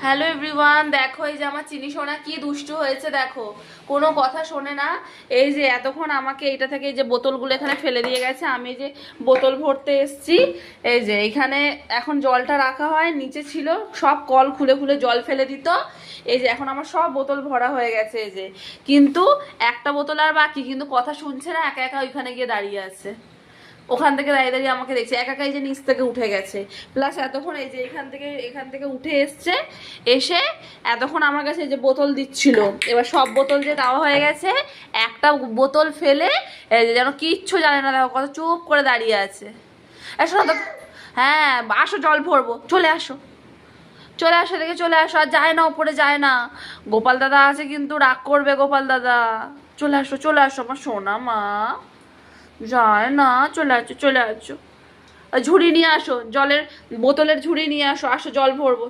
Hello everyone, দেখো এই যে আমার চিনি সোনা কি দুষ্টু হয়েছে। দেখো কোনো কথা শোনে না। এই যে এতক্ষণ আমাকে এটা থেকে এই যে বোতলগুলো এখানে ফেলে দিয়ে গেছে। আমি যে বোতল ভরতে এসছি, এই যে এখানে এখন জলটা রাখা হয়, নিচে ছিল সব কল খুলে খুলে জল ফেলে দিত। এই যে এখন আমার সব বোতল ভরা হয়ে গেছে। এই যে কিন্তু একটা বোতল আর বাকি, কিন্তু কথা শুনছে না, একা একা ওইখানে গিয়ে দাঁড়িয়ে আছে। ওখান থেকে দাঁড়িয়ে দাঁড়িয়ে আমাকে দেখছে, একা একাই যে নিচ থেকে উঠে গেছে। প্লাস এতক্ষণ এই যে এখান থেকে উঠে এসছে, এসে এতক্ষণ আমার কাছে এই যে বোতল দিচ্ছিল। এবার সব বোতল যে দেওয়া হয়ে গেছে, একটা বোতল ফেলে যেন কিচ্ছু জানে না, দেখো কত চুপ করে দাঁড়িয়ে আছে। শোনো তো, হ্যাঁ আসো জল ভরবো, চলে আসো চলে আসো, দেখে চলে আসো। আর যায় না, ওপরে যায় না। গোপাল দাদা আছে কিন্তু রাগ করবে গোপাল দাদা। চলে আসো চলে আসো আমার সোনা মা, যায় না, চলে আসো চলে আসো। আর ঝুড়ি নিয়ে আসো, জলের বোতলের ঝুড়ি নিয়ে আসো, আসো জল ভরবো।